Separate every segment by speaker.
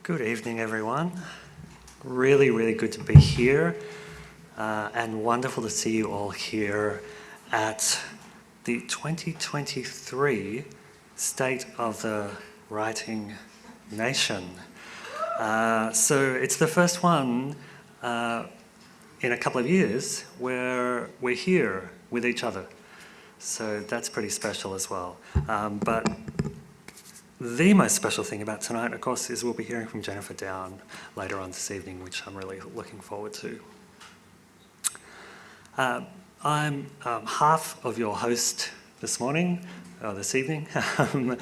Speaker 1: Good evening, everyone. Really, really good to be here and wonderful to see you all here at the 2023 State of the Writing Nation. So it's the first one in a couple of years where we're here with each other. So that's pretty special as well. But the most special thing about tonight, of course, is we'll be hearing from Jennifer Down later on this evening, which I'm really looking forward to. I'm half of your host this evening. The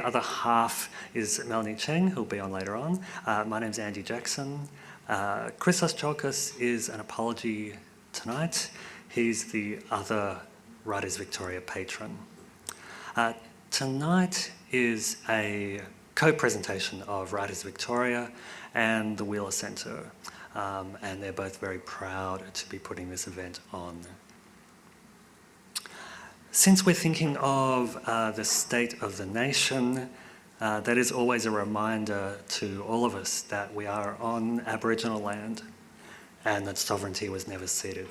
Speaker 1: other half is Melanie Cheng, who'll be on later on. My name's Andy Jackson. Christos Chalkis is an apology tonight. He's the other Writers Victoria patron. Tonight is a co-presentation of Writers Victoria and the Wheeler Centre, and they're both very proud to be putting this event on. Since we're thinking of the state of the nation, that is always a reminder to all of us that we are on Aboriginal land and that sovereignty was never ceded.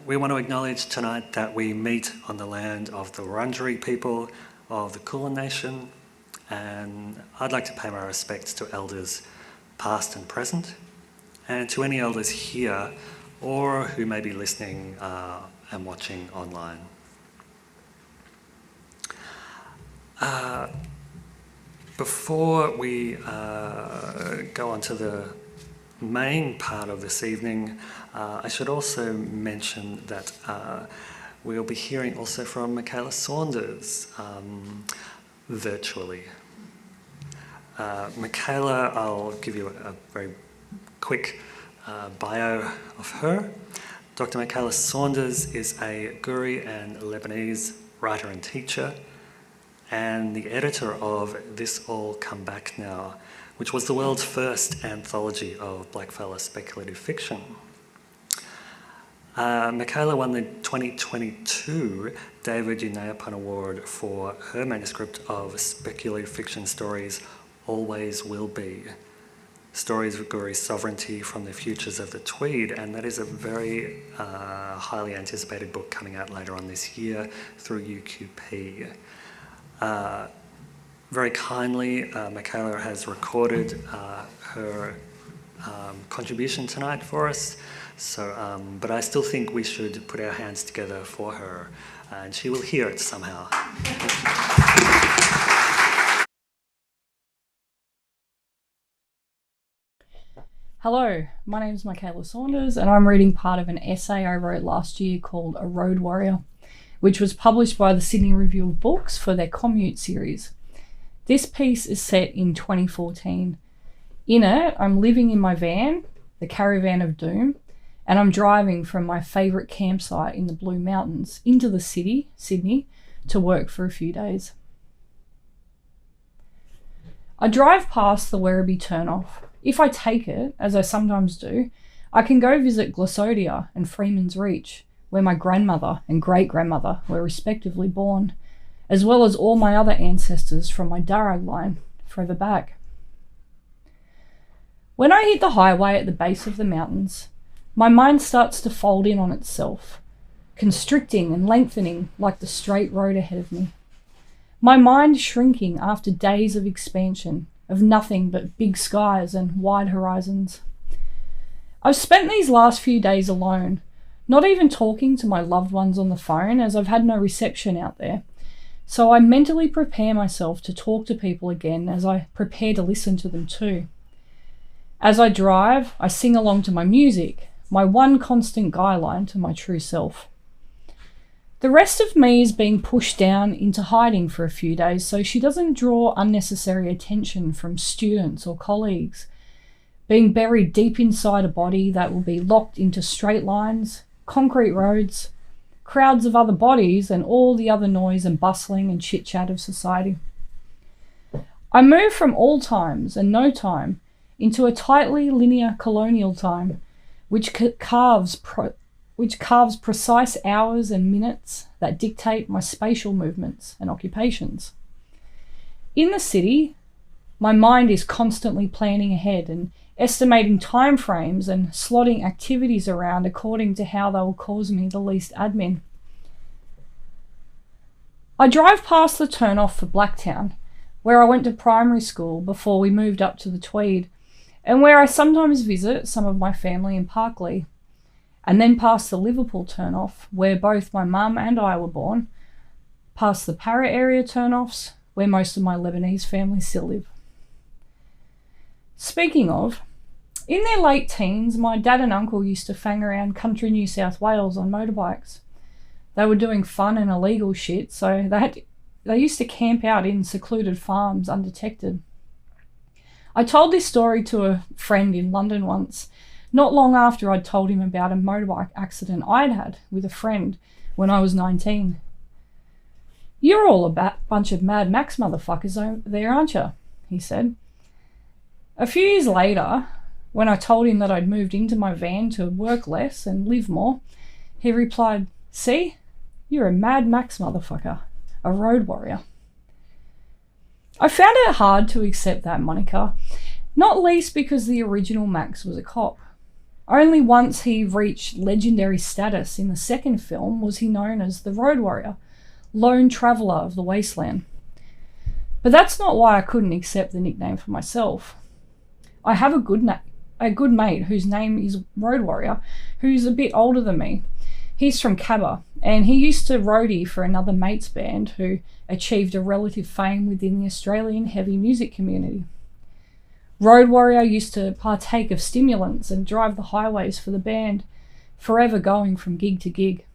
Speaker 1: We want to acknowledge tonight that we meet on the land of the Wurundjeri people of the Kulin Nation, and I'd like to pay my respects to elders past and present, and to any elders here or who may be listening and watching online. Before we go on to the main part of this evening, I should also mention that we'll be hearing also from Michaela Saunders virtually. Michaela, I'll give you a very quick bio of her. Dr. Michaela Saunders is a Guri and Lebanese writer and teacher, and the editor of This All Come Back Now, which was the world's first anthology of blackfella speculative fiction. Michaela won the 2022 David Unayapan Award for her manuscript of speculative fiction stories Always Will Be, Stories of Guri Sovereignty from the Futures of the Tweed, and that is a very highly anticipated book coming out later on this year through UQP. Very kindly, Michaela has recorded her contribution tonight for us. So, but I still think we should put our hands together for her, and she will hear it somehow.
Speaker 2: Hello, my name is Michaela Saunders, and I'm reading part of an essay I wrote last year called A Road Warrior, which was published by the Sydney Review of Books for their Commute series. This piece is set in 2014. In it, I'm living in my van, the Caravan of Doom, and I'm driving from my favourite campsite in the Blue Mountains into the city, Sydney, to work for a few days. I drive past the Werribee turnoff. If I take it, as I sometimes do, I can go visit Glossodia and Freeman's Reach, where my grandmother and great-grandmother were respectively born, as well as all my other ancestors from my Darug line further back. When I hit the highway at the base of the mountains, my mind starts to fold in on itself, constricting and lengthening like the straight road ahead of me. My mind shrinking after days of expansion, of nothing but big skies and wide horizons. I've spent these last few days alone, not even talking to my loved ones on the phone as I've had no reception out there. So I mentally prepare myself to talk to people again as I prepare to listen to them too. As I drive, I sing along to my music, my one constant guideline to my true self. The rest of me is being pushed down into hiding for a few days so she doesn't draw unnecessary attention from students or colleagues, being buried deep inside a body that will be locked into straight lines, concrete roads, crowds of other bodies, and all the other noise and bustling and chit-chat of society. I move from all times and no time into a tightly linear colonial time, which carves precise hours and minutes that dictate my spatial movements and occupations. In the city, My mind is constantly planning ahead and estimating time frames and slotting activities around according to how they will cause me the least admin. I drive past the turnoff for Blacktown, where I went to primary school before we moved up to the Tweed, and where I sometimes visit some of my family in Parklea, and then past the Liverpool turnoff, where both my mum and I were born, past the Para area turnoffs, where most of my Lebanese family still live. Speaking of, in their late teens, my dad and uncle used to fang around country New South Wales on motorbikes. They were doing fun and illegal shit, so they used to camp out in secluded farms undetected. I told this story to a friend in London once, not long after I'd told him about a motorbike accident I'd had with a friend when I was 19. "You're all a bunch of Mad Max motherfuckers over there, aren't you?" he said. A few years later, when I told him that I'd moved into my van to work less and live more, he replied, "See, you're a Mad Max motherfucker, a road warrior." I found it hard to accept that moniker, not least because the original Max was a cop. Only once he reached legendary status in the second film was he known as the Road Warrior, lone traveller of the wasteland. But that's not why I couldn't accept the nickname for myself. I have a good mate whose name is Road Warrior, who's a bit older than me. He's from Cabba, and he used to roadie for another mate's band who achieved a relative fame within the Australian heavy music community. Road Warrior used to partake of stimulants and drive the highways for the band, forever going from gig to gig.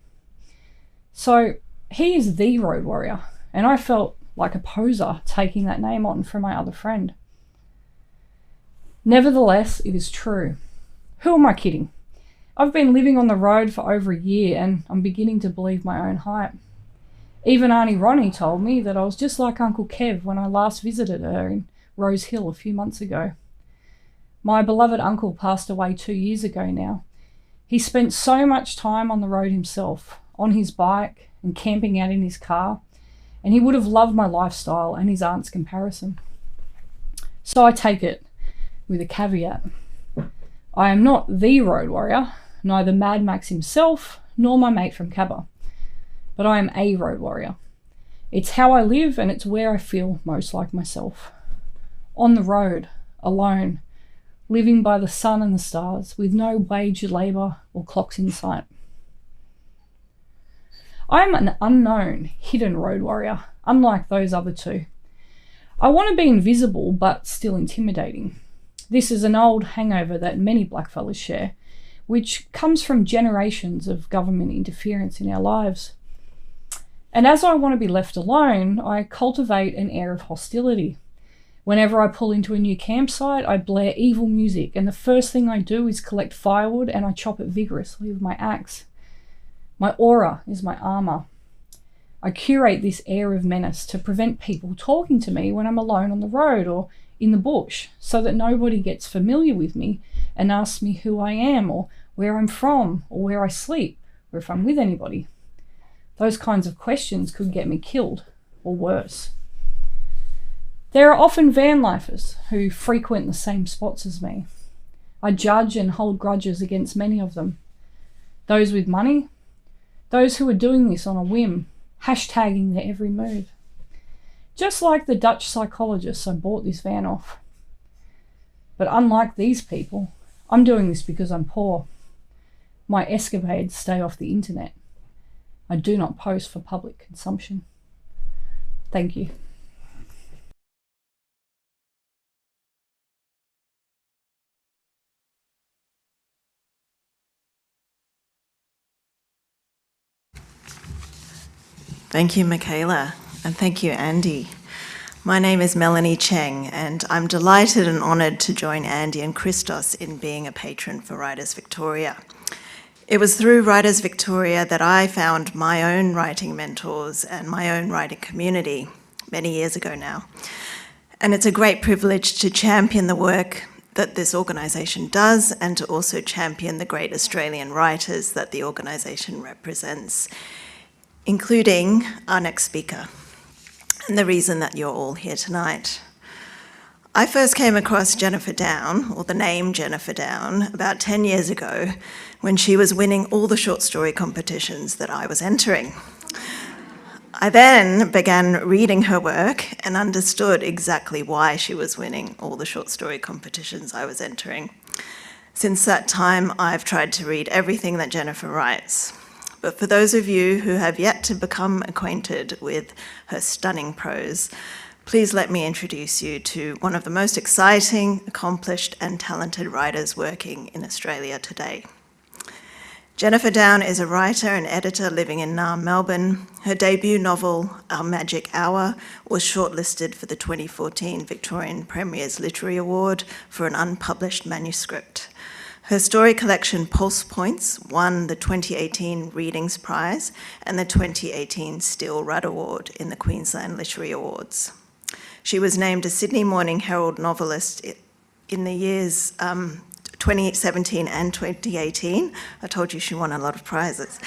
Speaker 2: So he is the Road Warrior, and I felt like a poser taking that name on from my other friend. Nevertheless, it is true. Who am I kidding? I've been living on the road for over a year and I'm beginning to believe my own hype. Even Auntie Ronnie told me that I was just like Uncle Kev when I last visited her in Rose Hill a few months ago. My beloved uncle passed away 2 years ago now. He spent so much time on the road himself, on his bike and camping out in his car, and he would have loved my lifestyle and his aunt's comparison. So I take it with a caveat. I am not the Road Warrior, neither Mad Max himself, nor my mate from Cabba. But I am a Road Warrior. It's how I live and it's where I feel most like myself. On the road, alone, living by the sun and the stars, with no wage labour or clocks in sight. I am an unknown, hidden Road Warrior, unlike those other two. I want to be invisible, but still intimidating. This is an old hangover that many blackfellas share, which comes from generations of government interference in our lives. And as I want to be left alone, I cultivate an air of hostility. Whenever I pull into a new campsite, I blare evil music, and the first thing I do is collect firewood and I chop it vigorously with my axe. My aura is my armour. I curate this air of menace to prevent people talking to me when I'm alone on the road or in the bush, so that nobody gets familiar with me and asks me who I am or where I'm from or where I sleep or if I'm with anybody. Those kinds of questions could get me killed or worse. There are often van lifers who frequent the same spots as me. I judge and hold grudges against many of them. Those with money, those who are doing this on a whim, hashtagging their every move. Just like the Dutch psychologists I bought this van off. But unlike these people, I'm doing this because I'm poor. My escapades stay off the internet. I do not post for public consumption. Thank you.
Speaker 3: Thank you, Michaela, and thank you, Andy. My name is Melanie Cheng, and I'm delighted and honoured to join Andy and Christos in being a patron for Writers Victoria. It was through Writers Victoria that I found my own writing mentors and my own writing community many years ago now. And it's a great privilege to champion the work that this organisation does and to also champion the great Australian writers that the organisation represents, including our next speaker, and the reason that you're all here tonight. I first came across Jennifer Down, or the name Jennifer Down, about 10 years ago when she was winning all the short story competitions that I was entering. I then began reading her work and understood exactly why she was winning all the short story competitions I was entering. Since that time, I've tried to read everything that Jennifer writes. But for those of you who have yet to become acquainted with her stunning prose, please let me introduce you to one of the most exciting, accomplished, and talented writers working in Australia today. Jennifer Down is a writer and editor living in Naarm, Melbourne. Her debut novel, Our Magic Hour, was shortlisted for the 2014 Victorian Premier's Literary Award for an unpublished manuscript. Her story collection, Pulse Points, won the 2018 Readings Prize and the 2018 Steele Rudd Award in the Queensland Literary Awards. She was named a Sydney Morning Herald novelist in the years 2017 and 2018. I told you she won a lot of prizes.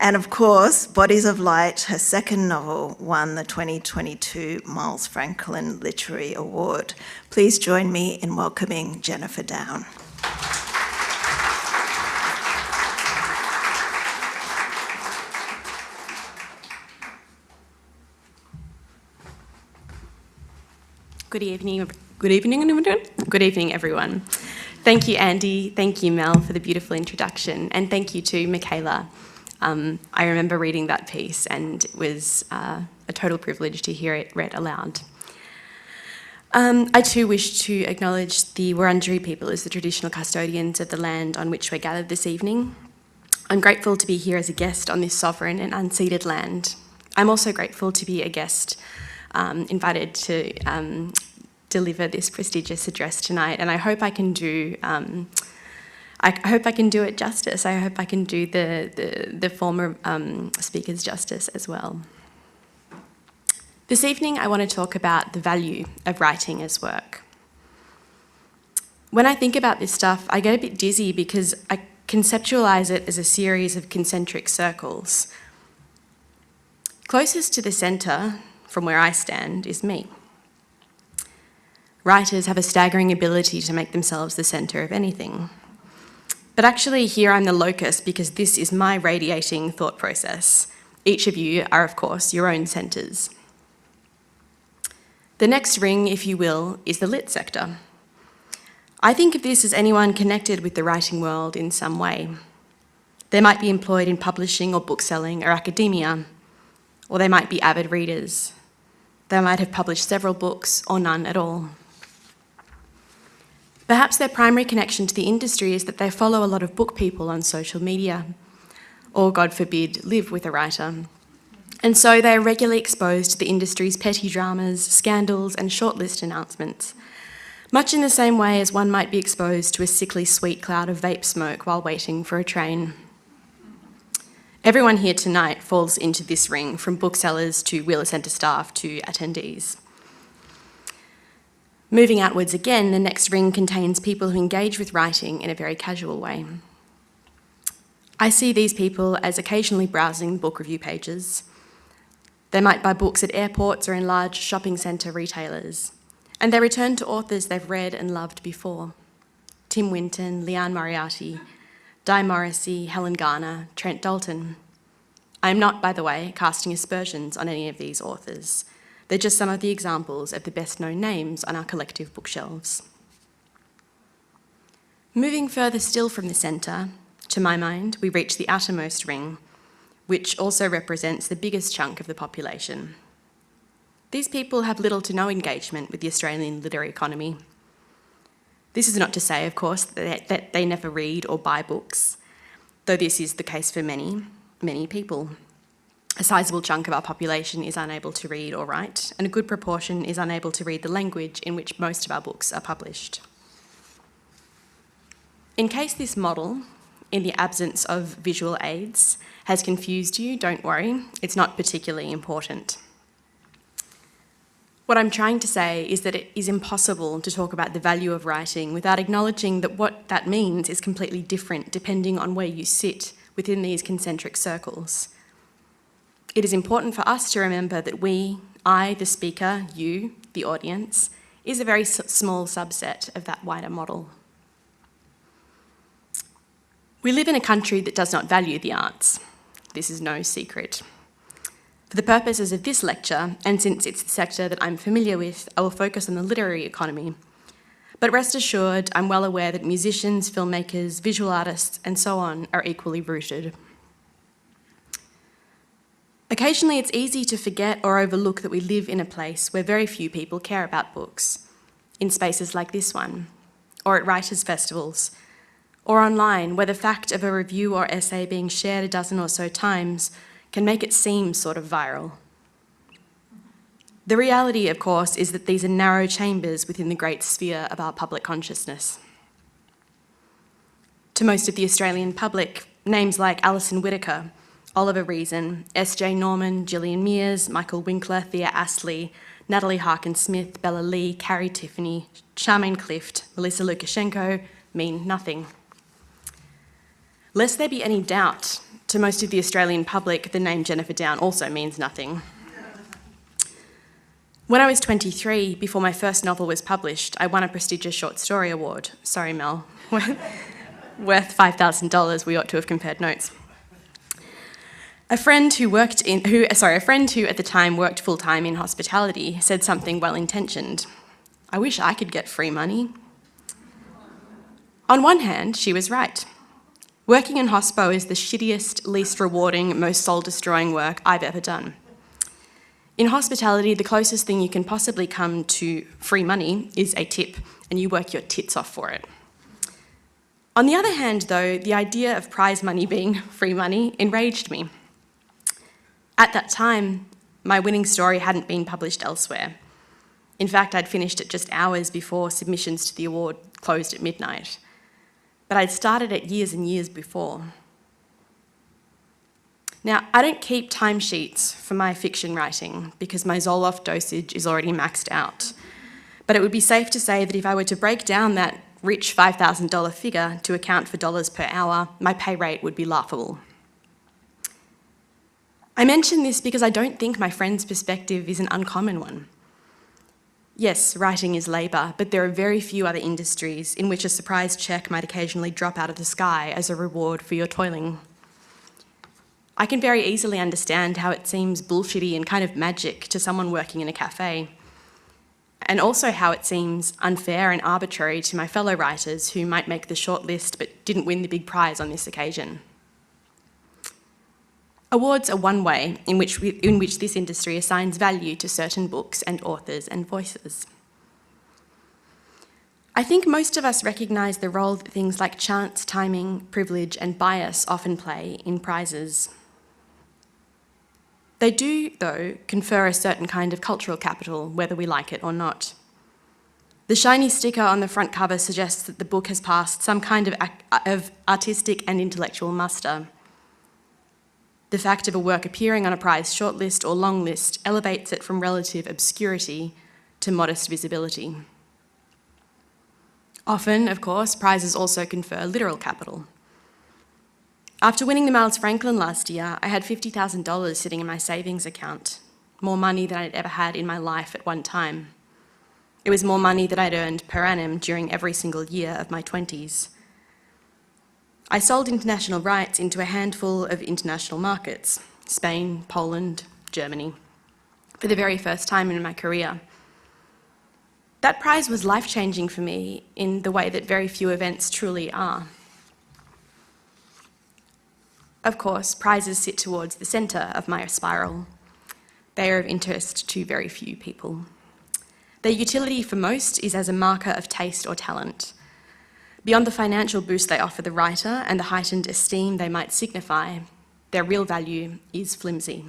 Speaker 3: And of course, Bodies of Light, her second novel, won the 2022 Miles Franklin Literary Award. Please join me in welcoming Jennifer Down.
Speaker 4: Good evening, everyone. Thank you, Andy. Thank you, Mel, for the beautiful introduction. And thank you to Michaela. I remember reading that piece and it was a total privilege to hear it read aloud. I too wish to acknowledge the Wurundjeri people as the traditional custodians of the land on which we're gathered this evening. I'm grateful to be here as a guest on this sovereign and unceded land. I'm also grateful to be a guest invited to deliver this prestigious address tonight, and I hope I can do. I hope I can do it justice. I hope I can do the former speakers justice as well. This evening, I want to talk about the value of writing as work. When I think about this stuff, I get a bit dizzy because I conceptualise it as a series of concentric circles. Closest to the centre, from where I stand, is me. Writers have a staggering ability to make themselves the centre of anything. But actually here I'm the locus because this is my radiating thought process. Each of you are, of course, your own centres. The next ring, if you will, is the lit sector. I think of this as anyone connected with the writing world in some way. They might be employed in publishing or bookselling or academia, or they might be avid readers. They might have published several books or none at all. Perhaps their primary connection to the industry is that they follow a lot of book people on social media, or, God forbid, live with a writer. And so they are regularly exposed to the industry's petty dramas, scandals, and shortlist announcements, much in the same way as one might be exposed to a sickly sweet cloud of vape smoke while waiting for a train. Everyone here tonight falls into this ring, from booksellers to Wheeler Centre staff to attendees. Moving outwards again, the next ring contains people who engage with writing in a very casual way. I see these people as occasionally browsing book review pages. They might buy books at airports or in large shopping centre retailers, and they return to authors they've read and loved before. Tim Winton, Leanne Moriarty, Di Morrissey, Helen Garner, Trent Dalton. I am not, by the way, casting aspersions on any of these authors. They're just some of the examples of the best-known names on our collective bookshelves. Moving further still from the centre, to my mind, we reach the outermost ring, which also represents the biggest chunk of the population. These people have little to no engagement with the Australian literary economy. This is not to say, of course, that they never read or buy books, though this is the case for many, many people. A sizable chunk of our population is unable to read or write, and a good proportion is unable to read the language in which most of our books are published. In case this model, in the absence of visual aids, has confused you, don't worry, it's not particularly important. What I'm trying to say is that it is impossible to talk about the value of writing without acknowledging that what that means is completely different depending on where you sit within these concentric circles. It is important for us to remember that we, I, the speaker, you, the audience, is a very small subset of that wider model. We live in a country that does not value the arts. This is no secret. For the purposes of this lecture, and since it's the sector that I'm familiar with, I will focus on the literary economy. But rest assured, I'm well aware that musicians, filmmakers, visual artists, and so on are equally rooted. Occasionally, it's easy to forget or overlook that we live in a place where very few people care about books, in spaces like this one, or at writers' festivals, or online, where the fact of a review or essay being shared a dozen or so times can make it seem sort of viral. The reality, of course, is that these are narrow chambers within the great sphere of our public consciousness. To most of the Australian public, names like Alison Whittaker, Oliver Reason, S.J. Norman, Gillian Mears, Michael Winkler, Thea Astley, Natalie Harkin-Smith, Bella Lee, Carrie Tiffany, Charmaine Clift, Melissa Lukashenko mean nothing. Lest there be any doubt, to most of the Australian public, the name Jennifer Down also means nothing. When I was 23, before my first novel was published, I won a prestigious short story award. Sorry, Mel. Worth $5,000. We ought to have compared notes. A friend who at the time worked full-time in hospitality said something well-intentioned. I wish I could get free money. On one hand, she was right. Working in hospo is the shittiest, least rewarding, most soul-destroying work I've ever done. In hospitality, the closest thing you can possibly come to free money is a tip, and you work your tits off for it. On the other hand, though, the idea of prize money being free money enraged me. At that time, my winning story hadn't been published elsewhere. In fact, I'd finished it just hours before submissions to the award closed at midnight. But I'd started it years and years before. Now, I don't keep timesheets for my fiction writing because my Zoloft dosage is already maxed out. But it would be safe to say that if I were to break down that rich $5,000 figure to account for dollars per hour, my pay rate would be laughable. I mention this because I don't think my friend's perspective is an uncommon one. Yes, writing is labour, but there are very few other industries in which a surprise cheque might occasionally drop out of the sky as a reward for your toiling. I can very easily understand how it seems bullshitty and kind of magic to someone working in a cafe, and also how it seems unfair and arbitrary to my fellow writers who might make the shortlist but didn't win the big prize on this occasion. Awards are one way in which this industry assigns value to certain books and authors and voices. I think most of us recognise the role that things like chance, timing, privilege and bias often play in prizes. They do, though, confer a certain kind of cultural capital, whether we like it or not. The shiny sticker on the front cover suggests that the book has passed some kind of artistic and intellectual muster. The fact of a work appearing on a prize shortlist or long list elevates it from relative obscurity to modest visibility. Often, of course, prizes also confer literal capital. After winning the Miles Franklin last year, I had $50,000 sitting in my savings account, more money than I'd ever had in my life at one time. It was more money than I'd earned per annum during every single year of my 20s. I sold international rights into a handful of international markets, Spain, Poland, Germany, for the very first time in my career. That prize was life-changing for me in the way that very few events truly are. Of course, prizes sit towards the centre of my spiral. They are of interest to very few people. Their utility for most is as a marker of taste or talent. Beyond the financial boost they offer the writer and the heightened esteem they might signify, their real value is flimsy.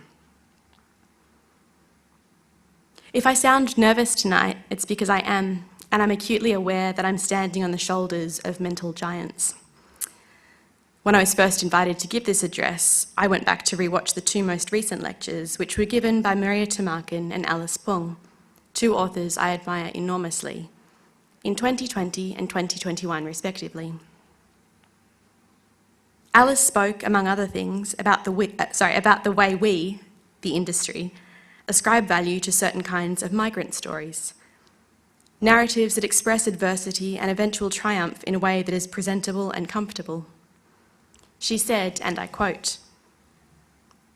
Speaker 4: If I sound nervous tonight, it's because I am, and I'm acutely aware that I'm standing on the shoulders of mental giants. When I was first invited to give this address, I went back to rewatch the two most recent lectures, which were given by Maria Tamarkin and Alice Pung, two authors I admire enormously, in 2020 and 2021 respectively. Alice spoke, among other things, about the way we, the industry, ascribe value to certain kinds of migrant stories. narratives that express adversity and eventual triumph in a way that is presentable and comfortable. She said, and I quote,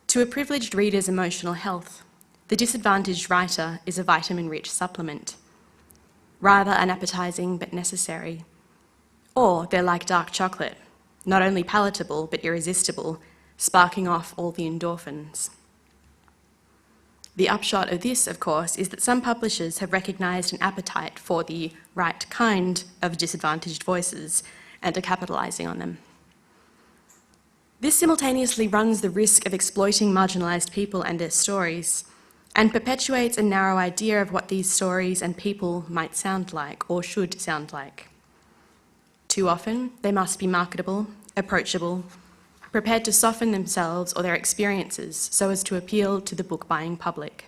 Speaker 4: "To a privileged reader's emotional health, the disadvantaged writer is a vitamin-rich supplement, rather unappetizing but necessary. Or they're like dark chocolate, not only palatable but irresistible, sparking off all the endorphins." The upshot of this, of course, is that some publishers have recognised an appetite for the right kind of disadvantaged voices and are capitalising on them. This simultaneously runs the risk of exploiting marginalised people and their stories, and perpetuates a narrow idea of what these stories and people might sound like or should sound like. Too often, they must be marketable, approachable, prepared to soften themselves or their experiences so as to appeal to the book-buying public.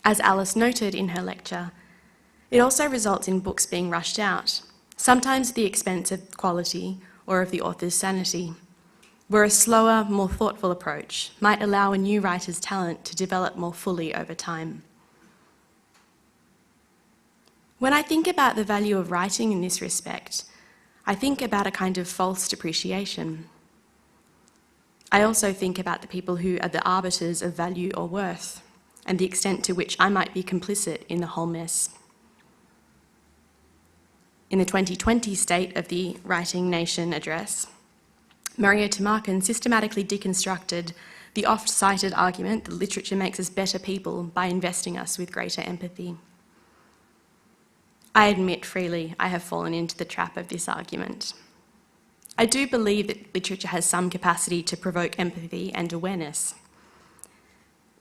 Speaker 4: As Alice noted in her lecture, it also results in books being rushed out, sometimes at the expense of quality or of the author's sanity, where a slower, more thoughtful approach might allow a new writer's talent to develop more fully over time. When I think about the value of writing in this respect, I think about a kind of false depreciation. I also think about the people who are the arbiters of value or worth, and the extent to which I might be complicit in the whole mess. In the 2020 State of the Writing Nation address, Maria Tumarkin systematically deconstructed the oft-cited argument that literature makes us better people by investing us with greater empathy. I admit freely I have fallen into the trap of this argument. I do believe that literature has some capacity to provoke empathy and awareness,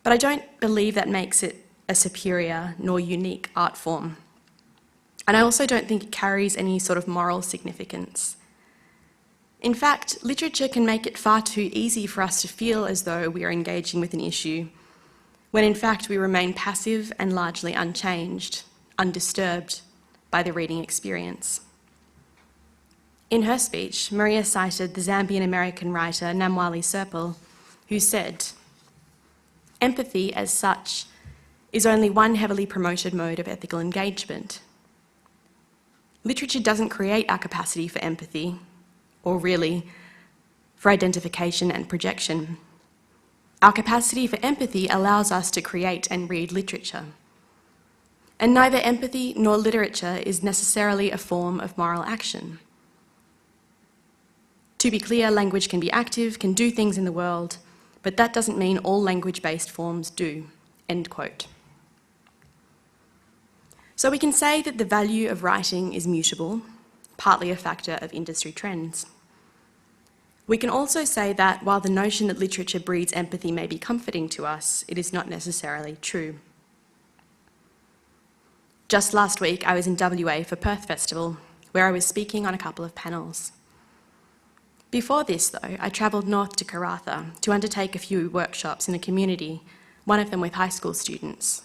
Speaker 4: but I don't believe that makes it a superior nor unique art form. And I also don't think it carries any sort of moral significance. In fact, literature can make it far too easy for us to feel as though we are engaging with an issue, when in fact we remain passive and largely unchanged, undisturbed by the reading experience. In her speech, Maria cited the Zambian-American writer Namwali Serpil, who said, "Empathy as such is only one heavily promoted mode of ethical engagement. Literature doesn't create our capacity for empathy, or really, for identification and projection. Our capacity for empathy allows us to create and read literature. And neither empathy nor literature is necessarily a form of moral action. To be clear, language can be active, can do things in the world, but that doesn't mean all language-based forms do." End quote. So we can say that the value of writing is mutable, partly a factor of industry trends. We can also say that while the notion that literature breeds empathy may be comforting to us, it is not necessarily true. Just last week, I was in WA for Perth Festival, where I was speaking on a couple of panels. Before this, though, I travelled north to Karratha to undertake a few workshops in the community, one of them with high school students.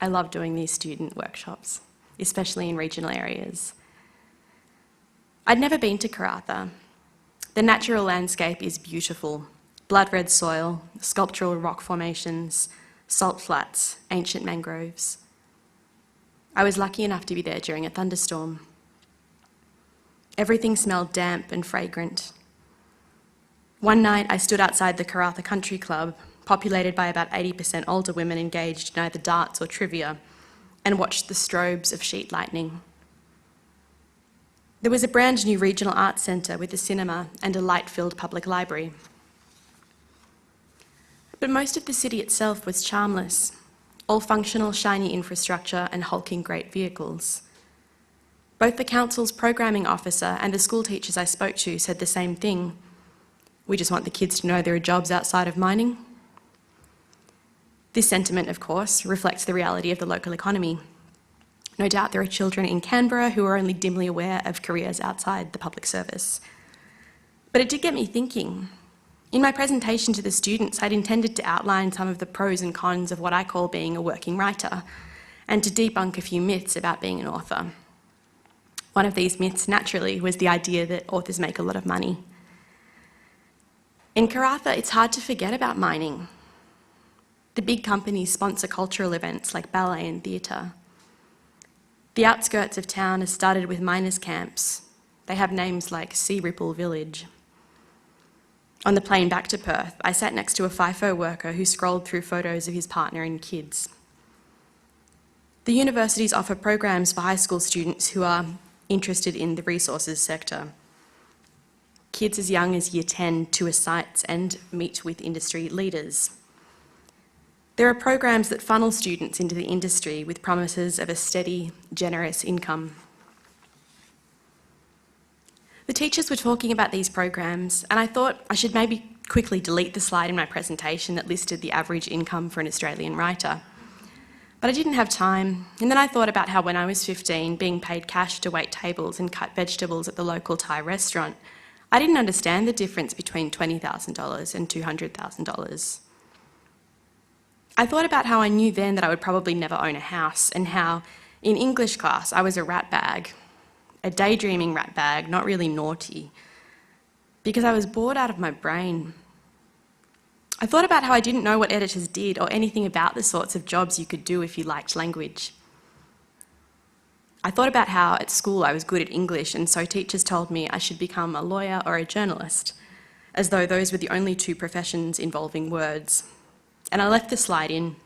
Speaker 4: I love doing these student workshops, especially in regional areas. I'd never been to Karratha. The natural landscape is beautiful. Blood-red soil, sculptural rock formations, salt flats, ancient mangroves. I was lucky enough to be there during a thunderstorm. Everything smelled damp and fragrant. One night I stood outside the Karratha Country Club, populated by about 80% older women engaged in either darts or trivia, and watched the strobes of sheet lightning. There was a brand new regional arts centre with a cinema and a light-filled public library. But most of the city itself was charmless, all functional, shiny infrastructure and hulking great vehicles. Both the council's programming officer and the school teachers I spoke to said the same thing. "We just want the kids to know there are jobs outside of mining." This sentiment, of course, reflects the reality of the local economy. No doubt there are children in Canberra who are only dimly aware of careers outside the public service. But it did get me thinking. In my presentation to the students, I'd intended to outline some of the pros and cons of what I call being a working writer, and to debunk a few myths about being an author. One of these myths, naturally, was the idea that authors make a lot of money. In Karratha, it's hard to forget about mining. The big companies sponsor cultural events like ballet and theatre. The outskirts of town are studded with miners' camps. They have names like Sea Ripple Village. On the plane back to Perth, I sat next to a FIFO worker who scrolled through photos of his partner and kids. The universities offer programs for high school students who are interested in the resources sector. Kids as young as year 10 tour sites and meet with industry leaders. There are programs that funnel students into the industry with promises of a steady, generous income. The teachers were talking about these programs, and I thought I should maybe quickly delete the slide in my presentation that listed the average income for an Australian writer. But I didn't have time, and then I thought about how when I was 15, being paid cash to wait tables and cut vegetables at the local Thai restaurant, I didn't understand the difference between $20,000 and $200,000. I thought about how I knew then that I would probably never own a house, and how in English class I was a rat bag. A daydreaming rat bag, not really naughty, because I was bored out of my brain. I thought about how I didn't know what editors did or anything about the sorts of jobs you could do if you liked language. I thought about how at school I was good at English, and so teachers told me I should become a lawyer or a journalist, as though those were the only two professions involving words. And I left the slide in.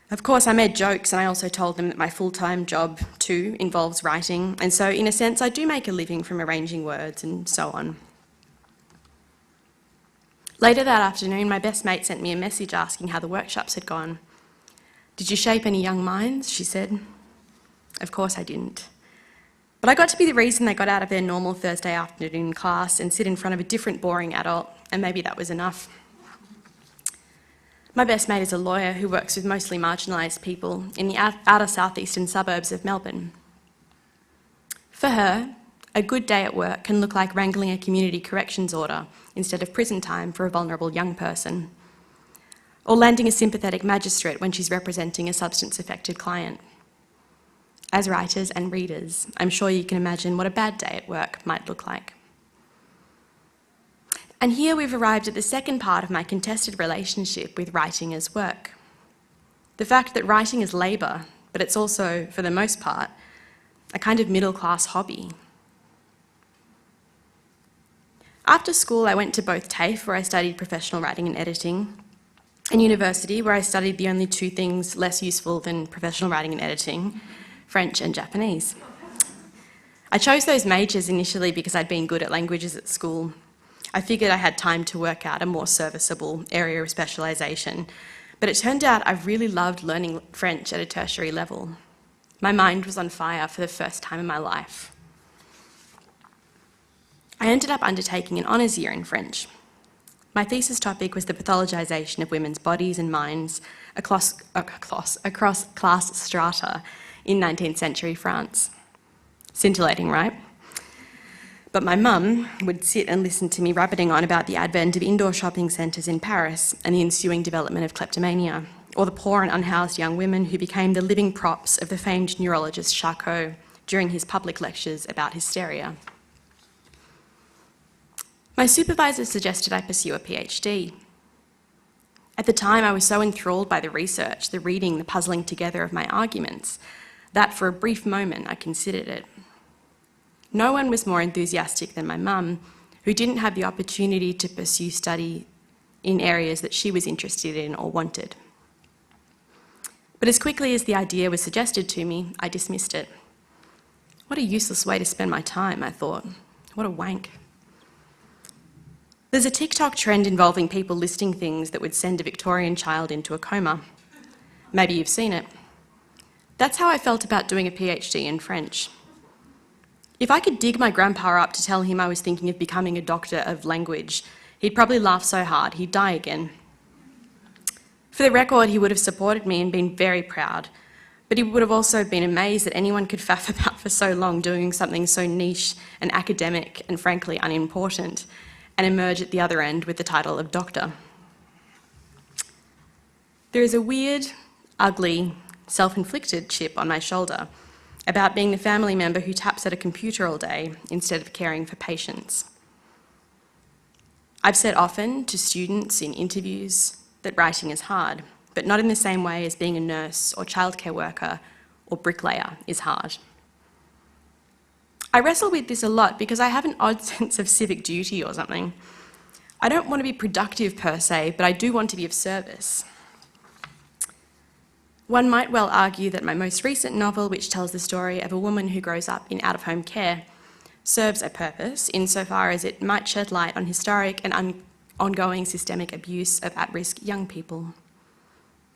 Speaker 4: Of course, I made jokes, and I also told them that my full-time job, too, involves writing, and so, in a sense, I do make a living from arranging words and so on. Later that afternoon, my best mate sent me a message asking how the workshops had gone. "Did you shape any young minds?" she said. Of course I didn't. But I got to be the reason they got out of their normal Thursday afternoon class and sit in front of a different boring adult, and maybe that was enough. My best mate is a lawyer who works with mostly marginalised people in the outer southeastern suburbs of Melbourne. For her, a good day at work can look like wrangling a community corrections order instead of prison time for a vulnerable young person, or landing a sympathetic magistrate when she's representing a substance-affected client. As writers and readers, I'm sure you can imagine what a bad day at work might look like. And here we've arrived at the second part of my contested relationship with writing as work. The fact that writing is labour, but it's also, for the most part, a kind of middle-class hobby. After school, I went to both TAFE, where I studied professional writing and editing, and university, where I studied the only two things less useful than professional writing and editing, French and Japanese. I chose those majors initially because I'd been good at languages at school. I figured I had time to work out a more serviceable area of specialisation, but it turned out I really loved learning French at a tertiary level. My mind was on fire for the first time in my life. I ended up undertaking an honours year in French. My thesis topic was the pathologisation of women's bodies and minds across class strata in 19th century France. Scintillating, right? But my mum would sit and listen to me rabbiting on about the advent of indoor shopping centres in Paris and the ensuing development of kleptomania, or the poor and unhoused young women who became the living props of the famed neurologist Charcot during his public lectures about hysteria. My supervisor suggested I pursue a PhD. At the time, I was so enthralled by the research, the reading, the puzzling together of my arguments, that for a brief moment I considered it. No one was more enthusiastic than my mum, who didn't have the opportunity to pursue study in areas that she was interested in or wanted. But as quickly as the idea was suggested to me, I dismissed it. What a useless way to spend my time, I thought. What a wank. There's a TikTok trend involving people listing things that would send a Victorian child into a coma. Maybe you've seen it. That's how I felt about doing a PhD in French. If I could dig my grandpa up to tell him I was thinking of becoming a doctor of language, he'd probably laugh so hard he'd die again. For the record, he would have supported me and been very proud, but he would have also been amazed that anyone could faff about for so long doing something so niche and academic and frankly unimportant, and emerge at the other end with the title of doctor. There is a weird, ugly, self-inflicted chip on my shoulder about being the family member who taps at a computer all day instead of caring for patients. I've said often to students in interviews that writing is hard, but not in the same way as being a nurse or childcare worker or bricklayer is hard. I wrestle with this a lot because I have an odd sense of civic duty or something. I don't want to be productive per se, but I do want to be of service. One might well argue that my most recent novel, which tells the story of a woman who grows up in out-of-home care, serves a purpose insofar as it might shed light on historic and ongoing systemic abuse of at-risk young people.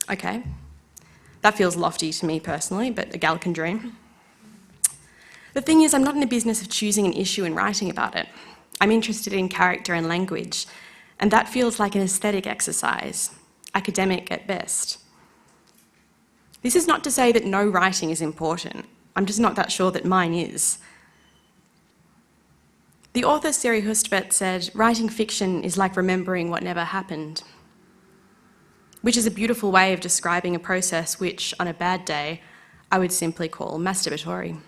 Speaker 4: Okay, that feels lofty to me personally, but a gal can dream. The thing is, I'm not in the business of choosing an issue and writing about it. I'm interested in character and language, and that feels like an aesthetic exercise, academic at best. This is not to say that no writing is important. I'm just not that sure that mine is. The author Siri Hustvedt said, "Writing fiction is like remembering what never happened," which is a beautiful way of describing a process which, on a bad day, I would simply call masturbatory.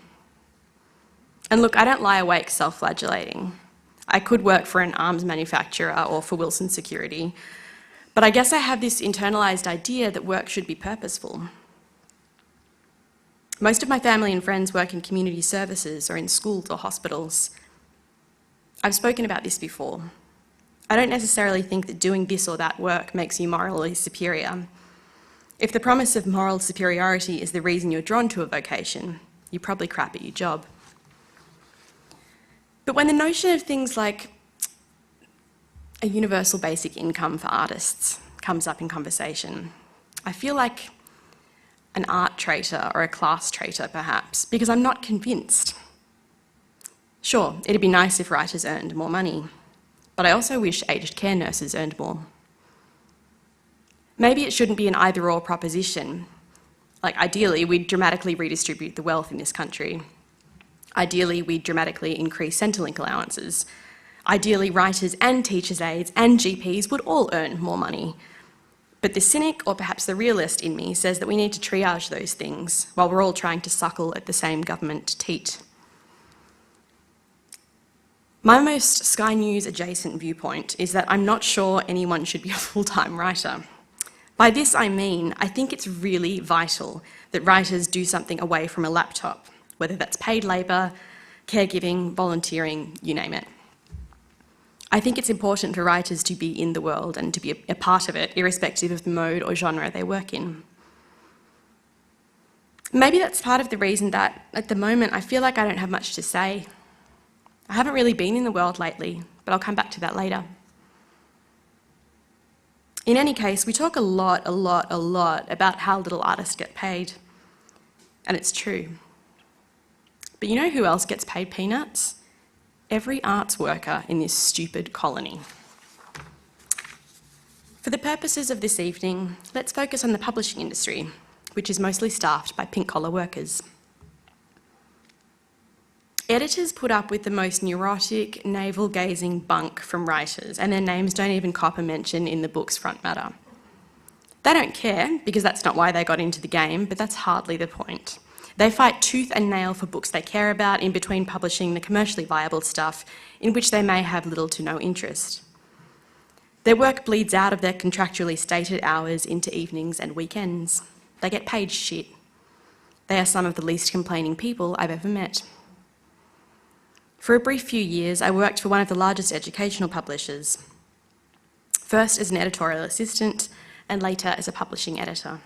Speaker 4: And look, I don't lie awake self-flagellating. I could work for an arms manufacturer or for Wilson Security, but I guess I have this internalised idea that work should be purposeful. Most of my family and friends work in community services or in schools or hospitals. I've spoken about this before. I don't necessarily think that doing this or that work makes you morally superior. If the promise of moral superiority is the reason you're drawn to a vocation, you're probably crap at your job. But when the notion of things like a universal basic income for artists comes up in conversation, I feel like an art traitor or a class traitor, perhaps, because I'm not convinced. Sure, it'd be nice if writers earned more money, but I also wish aged care nurses earned more. Maybe it shouldn't be an either-or proposition. Like, ideally, we'd dramatically redistribute the wealth in this country. Ideally, we'd dramatically increase Centrelink allowances. Ideally, writers and teachers' aides and GPs would all earn more money. But the cynic, or perhaps the realist in me, says that we need to triage those things while we're all trying to suckle at the same government teat. My most Sky News adjacent viewpoint is that I'm not sure anyone should be a full-time writer. By this I mean, I think it's really vital that writers do something away from a laptop, whether that's paid labour, caregiving, volunteering, you name it. I think it's important for writers to be in the world and to be a part of it, irrespective of the mode or genre they work in. Maybe that's part of the reason that, at the moment, I feel like I don't have much to say. I haven't really been in the world lately, but I'll come back to that later. In any case, we talk a lot about how little artists get paid, and it's true. But you know who else gets paid peanuts? Every arts worker in this stupid colony. For the purposes of this evening, let's focus on the publishing industry, which is mostly staffed by pink-collar workers. Editors put up with the most neurotic, navel-gazing bunk from writers, and their names don't even cop a mention in the book's front matter. They don't care, because that's not why they got into the game, but that's hardly the point. They fight tooth and nail for books they care about in between publishing the commercially viable stuff in which they may have little to no interest. Their work bleeds out of their contractually stated hours into evenings and weekends. They get paid shit. They are some of the least complaining people I've ever met. For a brief few years, I worked for one of the largest educational publishers, first as an editorial assistant and later as a publishing editor.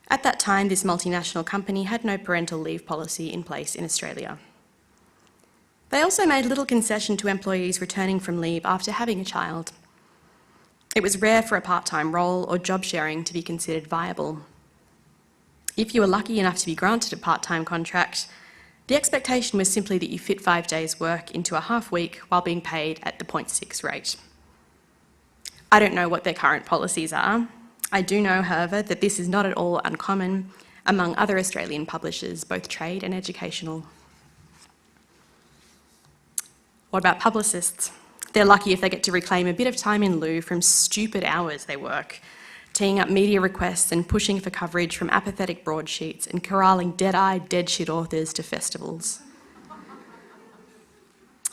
Speaker 4: At that time, this multinational company had no parental leave policy in place in Australia. They also made little concession to employees returning from leave after having a child. It was rare for a part-time role or job sharing to be considered viable. If you were lucky enough to be granted a part-time contract, the expectation was simply that you fit 5 days' work into a half week while being paid at the 0.6 rate. I don't know what their current policies are. I do know, however, that this is not at all uncommon among other Australian publishers, both trade and educational. What about publicists? They're lucky if they get to reclaim a bit of time in lieu from stupid hours they work, teeing up media requests and pushing for coverage from apathetic broadsheets and corralling dead-eyed, dead-shit authors to festivals.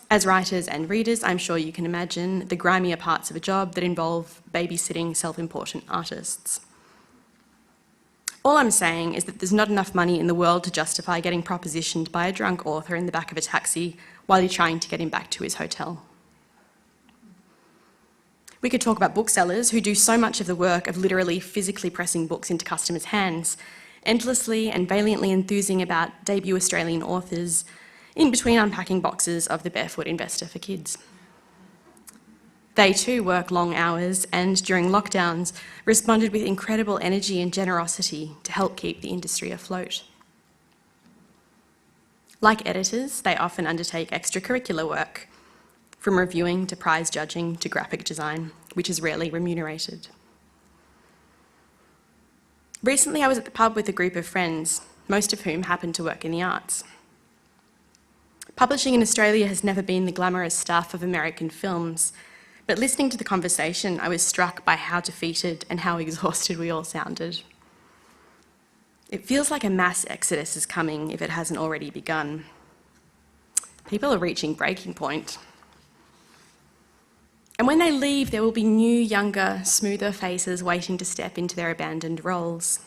Speaker 4: As writers and readers, I'm sure you can imagine the grimier parts of a job that involve babysitting self-important artists. All I'm saying is that there's not enough money in the world to justify getting propositioned by a drunk author in the back of a taxi while you're trying to get him back to his hotel. We could talk about booksellers who do so much of the work of literally physically pressing books into customers' hands, endlessly and valiantly enthusing about debut Australian authors, in between unpacking boxes of The Barefoot Investor for Kids. They too work long hours and, during lockdowns, responded with incredible energy and generosity to help keep the industry afloat. Like editors, they often undertake extracurricular work, from reviewing to prize judging to graphic design, which is rarely remunerated. Recently, I was at the pub with a group of friends, most of whom happen to work in the arts. Publishing in Australia has never been the glamorous stuff of American films, but listening to the conversation, I was struck by how defeated and how exhausted we all sounded. It feels like a mass exodus is coming if it hasn't already begun. People are reaching breaking point. And when they leave, there will be new, younger, smoother faces waiting to step into their abandoned roles.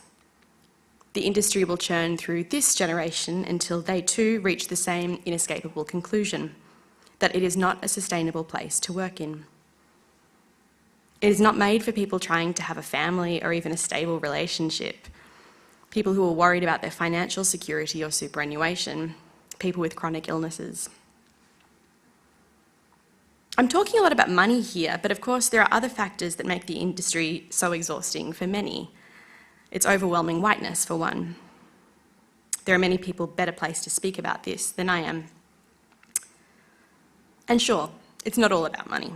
Speaker 4: The industry will churn through this generation until they too reach the same inescapable conclusion, that it is not a sustainable place to work in. It is not made for people trying to have a family or even a stable relationship, people who are worried about their financial security or superannuation, people with chronic illnesses. I'm talking a lot about money here, but of course there are other factors that make the industry so exhausting for many. Its overwhelming whiteness, for one. There are many people better placed to speak about this than I am. And sure, it's not all about money.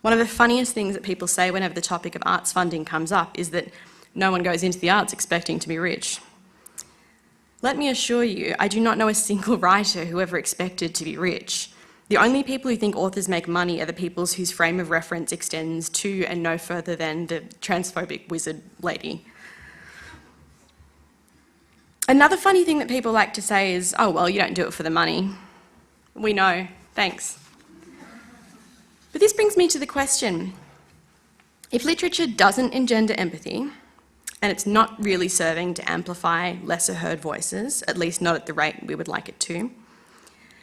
Speaker 4: One of the funniest things that people say whenever the topic of arts funding comes up is that no one goes into the arts expecting to be rich. Let me assure you, I do not know a single writer who ever expected to be rich. The only people who think authors make money are the people whose frame of reference extends to and no further than the transphobic wizard lady. Another funny thing that people like to say is, oh, well, you don't do it for the money. We know, thanks. But this brings me to the question, if literature doesn't engender empathy, and it's not really serving to amplify lesser heard voices, at least not at the rate we would like it to,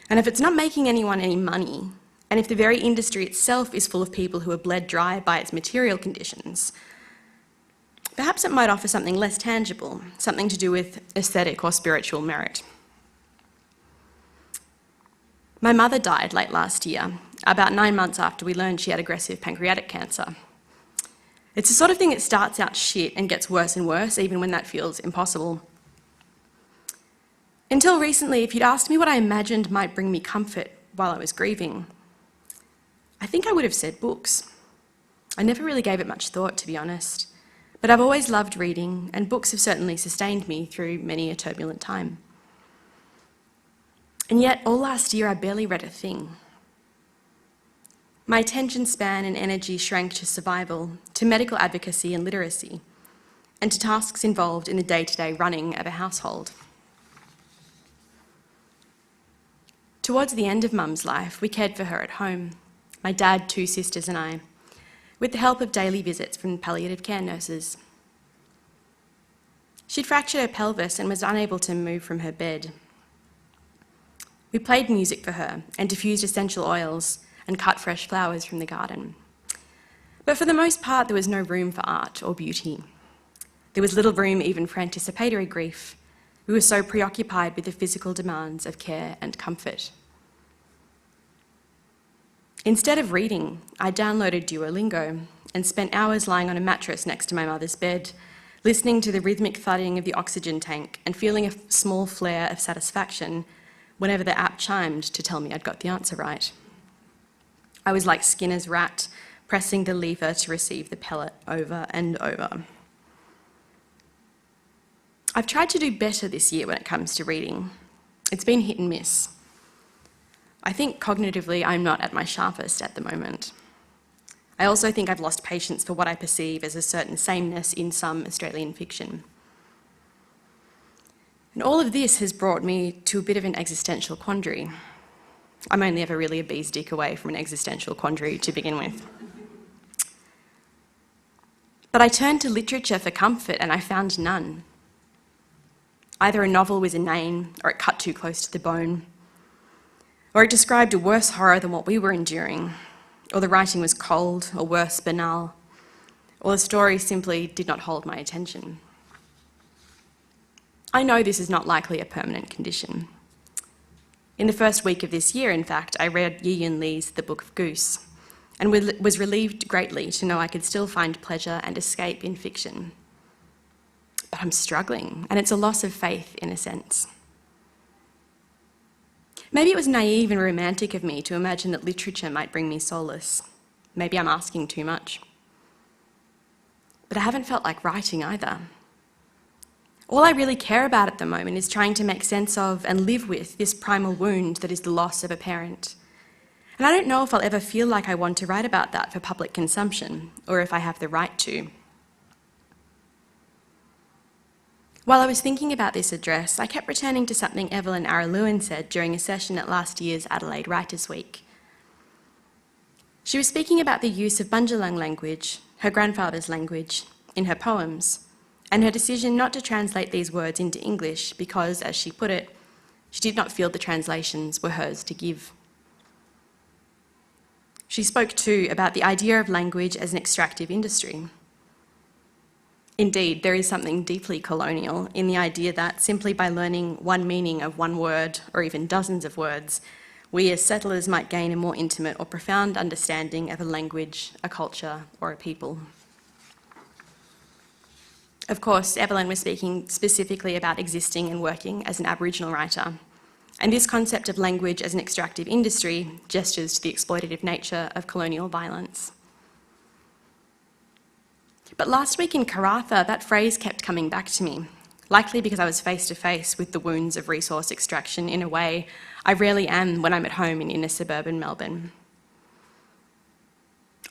Speaker 4: and if it's not making anyone any money, and if the very industry itself is full of people who are bled dry by its material conditions, perhaps it might offer something less tangible, something to do with aesthetic or spiritual merit. My mother died late last year, about 9 months after we learned she had aggressive pancreatic cancer. It's the sort of thing that starts out shit and gets worse and worse, even when that feels impossible. Until recently, if you'd asked me what I imagined might bring me comfort while I was grieving, I think I would have said books. I never really gave it much thought, to be honest, but I've always loved reading, and books have certainly sustained me through many a turbulent time. And yet, all last year, I barely read a thing. My attention span and energy shrank to survival, to medical advocacy and literacy, and to tasks involved in the day-to-day running of a household. Towards the end of Mum's life, we cared for her at home, my dad, 2 sisters and I, with the help of daily visits from palliative care nurses. She'd fractured her pelvis and was unable to move from her bed. We played music for her and diffused essential oils and cut fresh flowers from the garden. But for the most part, there was no room for art or beauty. There was little room even for anticipatory grief. We were so preoccupied with the physical demands of care and comfort. Instead of reading, I downloaded Duolingo and spent hours lying on a mattress next to my mother's bed, listening to the rhythmic thudding of the oxygen tank and feeling a small flare of satisfaction whenever the app chimed to tell me I'd got the answer right. I was like Skinner's rat, pressing the lever to receive the pellet over and over. I've tried to do better this year when it comes to reading. It's been hit and miss. I think cognitively I'm not at my sharpest at the moment. I also think I've lost patience for what I perceive as a certain sameness in some Australian fiction. And all of this has brought me to a bit of an existential quandary. I'm only ever really a bee's dick away from an existential quandary to begin with. But I turned to literature for comfort and I found none. Either a novel was inane, or it cut too close to the bone, or it described a worse horror than what we were enduring, or the writing was cold, or worse, banal, or the story simply did not hold my attention. I know this is not likely a permanent condition. In the first week of this year, in fact, I read Yi-Yun Lee's The Book of Goose, and was relieved greatly to know I could still find pleasure and escape in fiction. But I'm struggling, and it's a loss of faith in a sense. Maybe it was naive and romantic of me to imagine that literature might bring me solace. Maybe I'm asking too much. But I haven't felt like writing either. All I really care about at the moment is trying to make sense of and live with this primal wound that is the loss of a parent. And I don't know if I'll ever feel like I want to write about that for public consumption, or if I have the right to. While I was thinking about this address, I kept returning to something Evelyn Araluen said during a session at last year's Adelaide Writers' Week. She was speaking about the use of Bundjalung language, her grandfather's language, in her poems, and her decision not to translate these words into English because, as she put it, she did not feel the translations were hers to give. She spoke too about the idea of language as an extractive industry. Indeed, there is something deeply colonial in the idea that simply by learning one meaning of one word, or even dozens of words, we as settlers might gain a more intimate or profound understanding of a language, a culture, or a people. Of course, Evelyn was speaking specifically about existing and working as an Aboriginal writer, and this concept of language as an extractive industry gestures to the exploitative nature of colonial violence. But last week in Karratha, that phrase kept coming back to me, likely because I was face to face with the wounds of resource extraction in a way I rarely am when I'm at home in inner suburban Melbourne.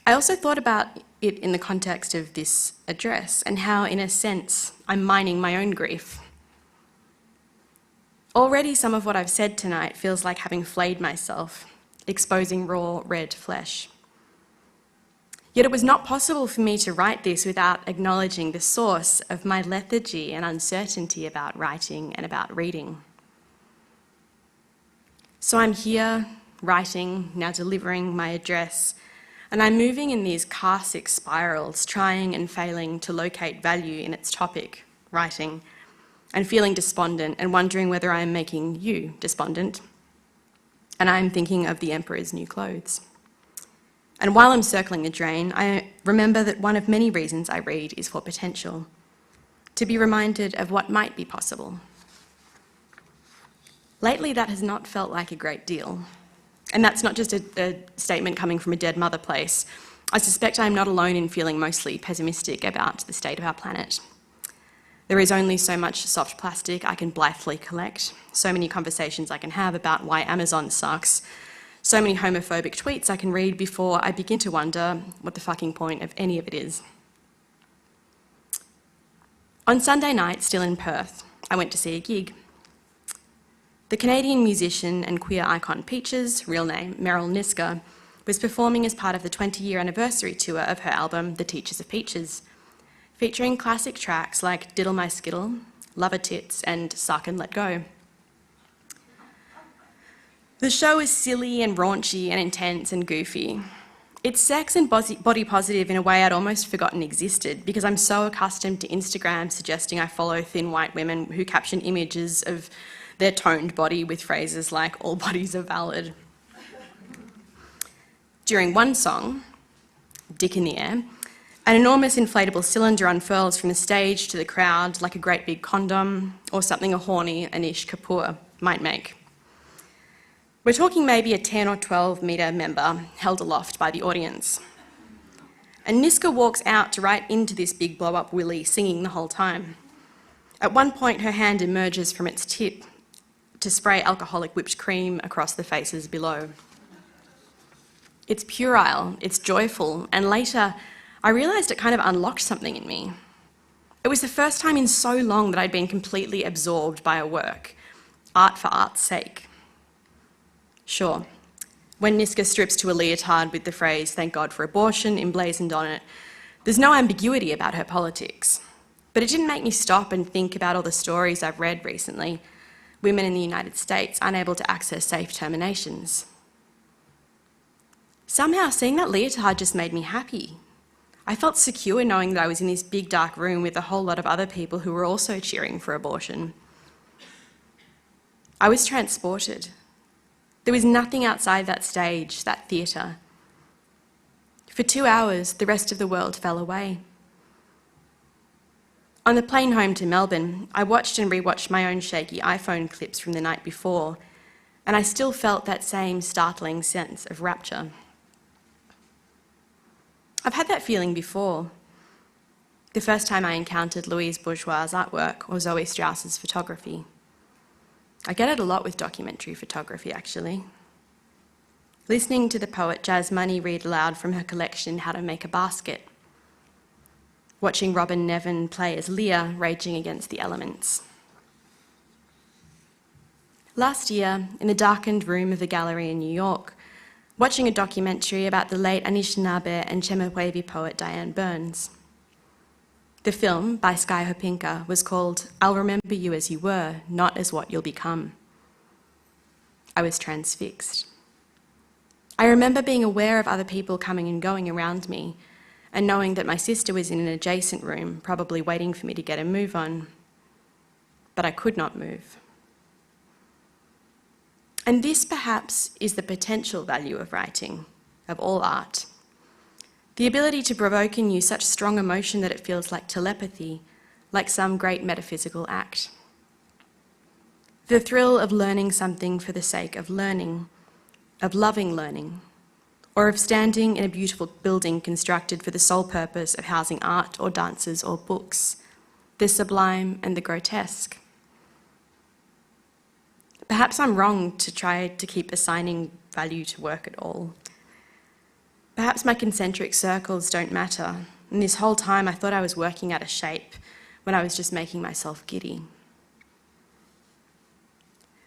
Speaker 4: I also thought about it in the context of this address and how, in a sense, I'm mining my own grief. Already some of what I've said tonight feels like having flayed myself, exposing raw, red flesh. Yet it was not possible for me to write this without acknowledging the source of my lethargy and uncertainty about writing and about reading. So I'm here, writing, now delivering my address, and I'm moving in these karsic spirals, trying and failing to locate value in its topic, writing, and feeling despondent and wondering whether I am making you despondent. And I'm thinking of the Emperor's New Clothes. And while I'm circling the drain, I remember that one of many reasons I read is for potential, to be reminded of what might be possible. Lately, that has not felt like a great deal. And that's not just a statement coming from a dead mother place. I suspect I'm not alone in feeling mostly pessimistic about the state of our planet. There is only so much soft plastic I can blithely collect, so many conversations I can have about why Amazon sucks, so many homophobic tweets I can read before I begin to wonder what the fucking point of any of it is. On Sunday night, still in Perth, I went to see a gig. The Canadian musician and queer icon Peaches, real name Meryl Niska, was performing as part of the 20-year anniversary tour of her album The Teachers of Peaches, featuring classic tracks like Diddle My Skittle, Lover Tits and Suck and Let Go. The show is silly and raunchy and intense and goofy. It's sex and body positive in a way I'd almost forgotten existed because I'm so accustomed to Instagram suggesting I follow thin white women who caption images of their toned body with phrases like, all bodies are valid. During one song, Dick in the Air, an enormous inflatable cylinder unfurls from the stage to the crowd like a great big condom or something a horny Anish Kapoor might make. We're talking maybe a 10 or 12 metre member held aloft by the audience. And Niska walks out to right into this big blow-up willy singing the whole time. At one point, her hand emerges from its tip to spray alcoholic whipped cream across the faces below. It's puerile, it's joyful, and later I realised it kind of unlocked something in me. It was the first time in so long that I'd been completely absorbed by a work, art for art's sake. Sure, when Niska strips to a leotard with the phrase, "Thank God for abortion," emblazoned on it, there's no ambiguity about her politics. But it didn't make me stop and think about all the stories I've read recently. Women in the United States unable to access safe terminations. Somehow seeing that leotard just made me happy. I felt secure knowing that I was in this big dark room with a whole lot of other people who were also cheering for abortion. I was transported. There was nothing outside that stage, that theatre. For 2 hours, the rest of the world fell away. On the plane home to Melbourne, I watched and rewatched my own shaky iPhone clips from the night before, and I still felt that same startling sense of rapture. I've had that feeling before. The first time I encountered Louise Bourgeois' artwork or Zoe Strauss's photography. I get it a lot with documentary photography, actually. Listening to the poet Jazz Money read aloud from her collection How to Make a Basket. Watching Robin Nevin play as Leah raging against the elements. Last year, in the darkened room of the gallery in New York, watching a documentary about the late Anishinaabe and Chemehuevi poet Diane Burns. The film, by Sky Hopinka, was called I'll Remember You As You Were, Not As What You'll Become. I was transfixed. I remember being aware of other people coming and going around me, and knowing that my sister was in an adjacent room, probably waiting for me to get a move on. But I could not move. And this, perhaps, is the potential value of writing, of all art. The ability to provoke in you such strong emotion that it feels like telepathy, like some great metaphysical act. The thrill of learning something for the sake of learning, of loving learning, or of standing in a beautiful building constructed for the sole purpose of housing art or dancers or books, the sublime and the grotesque. Perhaps I'm wrong to try to keep assigning value to work at all. Perhaps my concentric circles don't matter, and this whole time I thought I was working out a shape when I was just making myself giddy.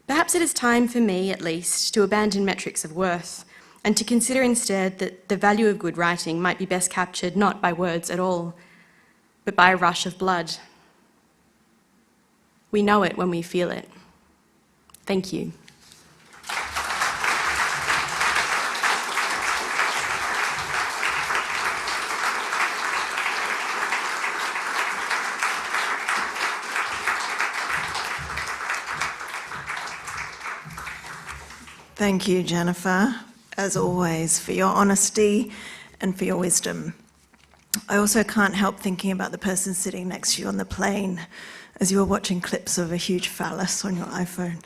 Speaker 4: Perhaps it is time for me, at least, to abandon metrics of worth and to consider instead that the value of good writing might be best captured not by words at all, but by a rush of blood. We know it when we feel it. Thank you.
Speaker 3: Thank you, Jennifer, as always, for your honesty and for your wisdom. I also can't help thinking about the person sitting next to you on the plane as you were watching clips of a huge phallus on your iPhone.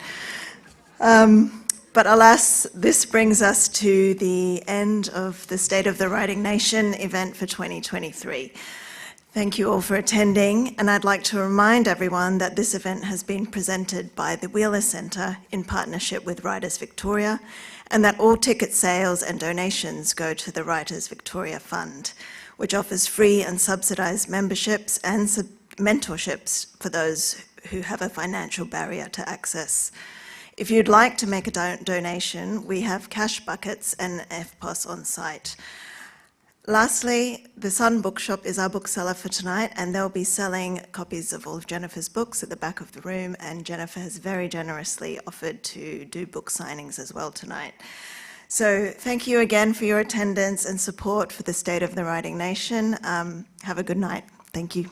Speaker 3: But alas, this brings us to the end of the State of the Writing Nation event for 2023. Thank you all for attending, and I'd like to remind everyone that this event has been presented by the Wheeler Centre in partnership with Writers Victoria, and that all ticket sales and donations go to the Writers Victoria Fund, which offers free and subsidised memberships and mentorships for those who have a financial barrier to access. If you'd like to make a donation, we have cash buckets and FPOS on site. Lastly, the Sun Bookshop is our bookseller for tonight, and they'll be selling copies of all of Jennifer's books at the back of the room, and Jennifer has very generously offered to do book signings as well tonight. So thank you again for your attendance and support for the State of the Writing Nation. Have a good night. Thank you.